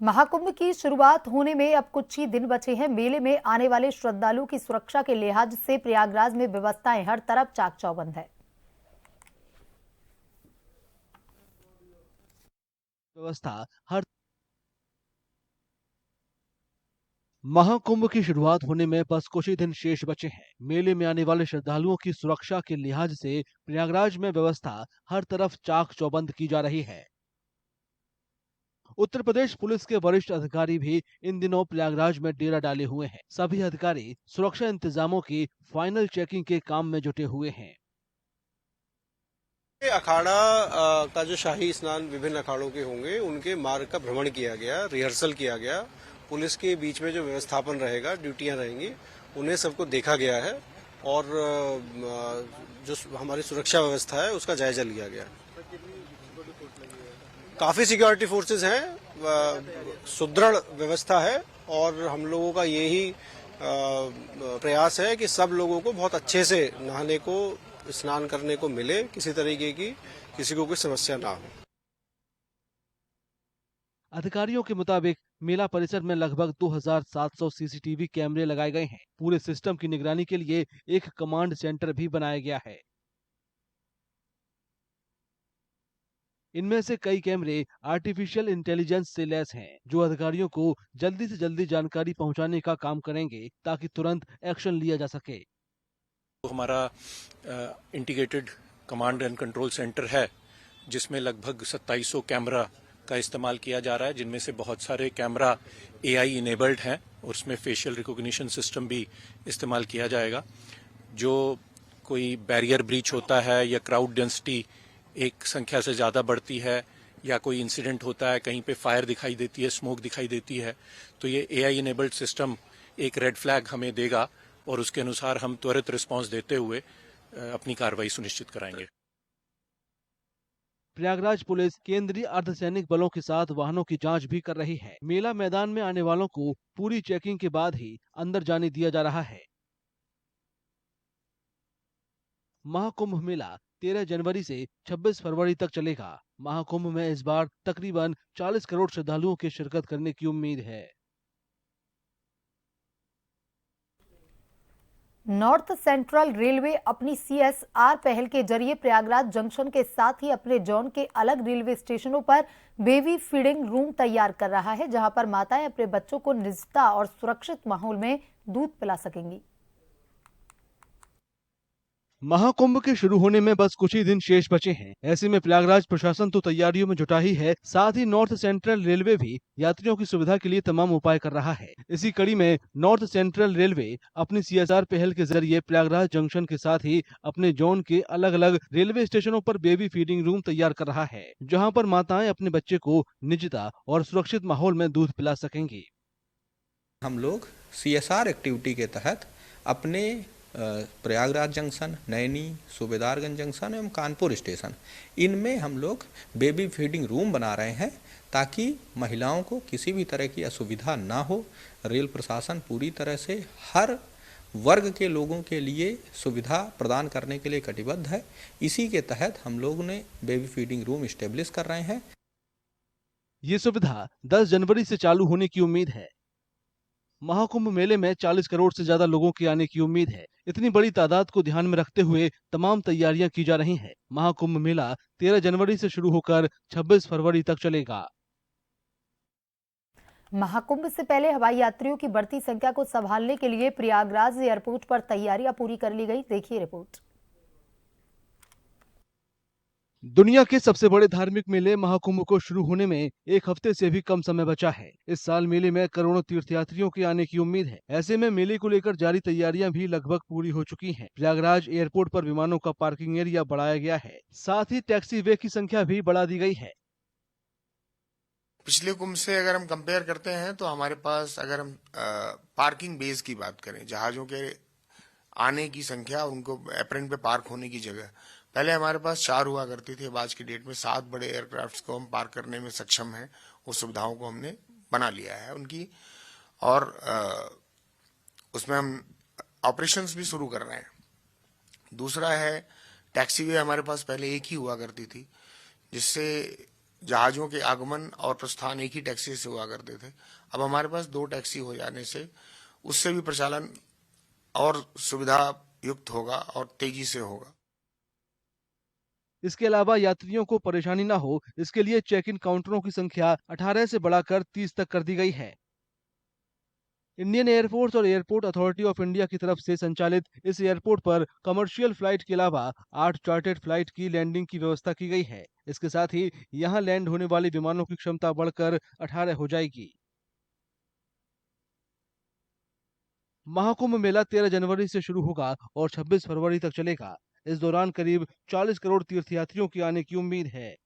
महाकुंभ की शुरुआत होने में अब कुछ ही दिन बचे हैं। मेले में आने वाले श्रद्धालुओं की सुरक्षा के लिहाज से प्रयागराज में व्यवस्थाएं हर तरफ चाक चौबंद है। व्यवस्था हर महाकुंभ की शुरुआत होने में बस कुछ ही दिन शेष बचे हैं। मेले में आने वाले श्रद्धालुओं की सुरक्षा के लिहाज से प्रयागराज में व्यवस्था हर तरफ चाक चौबंद की जा रही है। उत्तर प्रदेश पुलिस के वरिष्ठ अधिकारी भी इन दिनों प्रयागराज में डेरा डाले हुए हैं। सभी अधिकारी सुरक्षा इंतजामों की फाइनल चेकिंग के काम में जुटे हुए हैं। अखाड़ा का जो शाही स्नान विभिन्न अखाड़ों के होंगे, उनके मार्ग का भ्रमण किया गया, रिहर्सल किया गया। पुलिस के बीच में जो व्यवस्थापन रहेगा, ड्यूटियां रहेंगी, उन्हें सबको देखा गया है और जो हमारी सुरक्षा व्यवस्था है उसका जायजा लिया गया। काफी सिक्योरिटी फोर्सेज हैं, सुदृढ़ व्यवस्था है और हम लोगों का यही प्रयास है कि सब लोगों को बहुत अच्छे से नहाने को, स्नान करने को मिले, किसी तरीके की किसी को कोई समस्या ना हो। अधिकारियों के मुताबिक मेला परिसर में लगभग 2700 सीसीटीवी कैमरे लगाए गए हैं। पूरे सिस्टम की निगरानी के लिए एक कमांड सेंटर भी बनाया गया है। इनमें से कई कैमरे आर्टिफिशियल इंटेलिजेंस से लैस हैं, जो अधिकारियों को जल्दी से जल्दी जानकारी पहुंचाने का काम करेंगे ताकि तुरंत एक्शन लिया जा सके। हमारा integrated command and control centre है, जिसमें लगभग 2700 कैमरा का इस्तेमाल किया जा रहा है, जिनमें से बहुत सारे कैमरा एआई इनेबल्ड हैं और उसमें फेशियल रिकॉग्निशन सिस्टम भी इस्तेमाल किया जाएगा। जो कोई बैरियर ब्रीच होता है या क्राउड डेंसिटी एक संख्या से ज़्यादा बढ़ती है या कोई इंसिडेंट होता है, कहीं पे फायर दिखाई देती है, स्मोक दिखाई देती है, तो ये एआई इनेबल्ड सिस्टम एक रेड फ्लैग हमें देगा और उसके अनुसार हम त्वरित रिस्पांस देते हुए अपनी कार्रवाई सुनिश्चित कराएंगे। प्रयागराज पुलिस केंद्रीय अर्धसैनिक बलों के साथ वाहनों की जांच भी कर रही है। मेला मैदान में आने वालों को पूरी चेकिंग के बाद ही अंदर जाने दिया जा रहा है। महाकुंभ मेला 13 जनवरी से 26 फरवरी तक चलेगा। महाकुंभ में इस बार तकरीबन 40 करोड़ श्रद्धालुओं के शिरकत करने की उम्मीद है। नॉर्थ सेंट्रल रेलवे अपनी CSR पहल के जरिए प्रयागराज जंक्शन के साथ ही अपने जोन के अलग रेलवे स्टेशनों पर बेबी फीडिंग रूम तैयार कर रहा है, जहां पर माताएं अपने बच्चों को निजता और सुरक्षित माहौल में दूध पिला सकेंगी। महाकुंभ के शुरू होने में बस कुछ ही दिन शेष बचे हैं। ऐसे में प्रयागराज प्रशासन तो तैयारियों में जुटा ही है, साथ ही नॉर्थ सेंट्रल रेलवे भी यात्रियों की सुविधा के लिए तमाम उपाय कर रहा है। इसी कड़ी में नॉर्थ सेंट्रल रेलवे अपनी CSR पहल के जरिए प्रयागराज जंक्शन के साथ ही अपने जोन के अलग अलग रेलवे स्टेशनों पर बेबी फीडिंग रूम तैयार कर रहा है, जहाँ पर माताएं अपने बच्चे को निजता और सुरक्षित माहौल में दूध पिला सकेंगी। हम लोग CSR एक्टिविटी के तहत अपने प्रयागराज जंक्शन, नैनी, सूबेदारगंज जंक्शन एवं कानपुर स्टेशन, इनमें हम लोग बेबी फीडिंग रूम बना रहे हैं ताकि महिलाओं को किसी भी तरह की असुविधा ना हो। रेल प्रशासन पूरी तरह से हर वर्ग के लोगों के लिए सुविधा प्रदान करने के लिए कटिबद्ध है। इसी के तहत हम लोग ने बेबी फीडिंग रूम इस्टेब्लिश कर रहे हैं। ये सुविधा 10 जनवरी से चालू होने की उम्मीद है। महाकुंभ मेले में 40 करोड़ से ज्यादा लोगों के आने की उम्मीद है। इतनी बड़ी तादाद को ध्यान में रखते हुए तमाम तैयारियां की जा रही हैं। महाकुंभ मेला 13 जनवरी से शुरू होकर 26 फरवरी तक चलेगा। महाकुंभ से पहले हवाई यात्रियों की बढ़ती संख्या को संभालने के लिए प्रयागराज एयरपोर्ट पर तैयारियां पूरी कर ली गई। देखिए रिपोर्ट। दुनिया के सबसे बड़े धार्मिक मेले महाकुंभ को शुरू होने में एक हफ्ते से भी कम समय बचा है। इस साल मेले में करोड़ों तीर्थयात्रियों के आने की उम्मीद है। ऐसे में मेले को लेकर जारी तैयारियां भी लगभग पूरी हो चुकी हैं। प्रयागराज एयरपोर्ट पर विमानों का पार्किंग एरिया बढ़ाया गया है, साथ ही टैक्सी वे की संख्या भी बढ़ा दी गई है। पिछले कुंभ से अगर हम कंपेयर करते हैं तो हमारे पास, अगर हम पार्किंग बेस की बात करें, जहाजों के आने की संख्या, उनको एप्रन पे पार्क होने की जगह, पहले हमारे पास 4 हुआ करती थी। आज की डेट में 7 बड़े एयरक्राफ्ट्स को हम पार्क करने में सक्षम हैं। उस सुविधाओं को हमने बना लिया है उनकी, और उसमें हम ऑपरेशंस भी शुरू कर रहे हैं। दूसरा है टैक्सी वे। हमारे पास पहले एक ही हुआ करती थी, जिससे जहाजों के आगमन और प्रस्थान एक ही टैक्सी से हुआ करते थे। अब हमारे पास 2 टैक्सी हो जाने से उससे भी प्रचालन और सुविधा युक्त होगा और तेजी से होगा। इसके अलावा यात्रियों को परेशानी न हो, इसके लिए चेक इन काउंटरों की संख्या 18 से बढ़ाकर 30 तक कर दी गई है। इंडियन एयरफोर्स और एयरपोर्ट अथॉरिटी ऑफ इंडिया की तरफ से संचालित इस एयरपोर्ट पर कमर्शियल फ्लाइट के अलावा 8 चार्टर्ड फ्लाइट की लैंडिंग की व्यवस्था की गई है। इसके साथ ही यहां लैंड होने वाले विमानों की क्षमता बढ़कर 18 हो जाएगी। महाकुंभ मेला 13 जनवरी से शुरू होगा और 26 फरवरी तक चलेगा। इस दौरान करीब 40 करोड़ तीर्थयात्रियों के आने की उम्मीद है।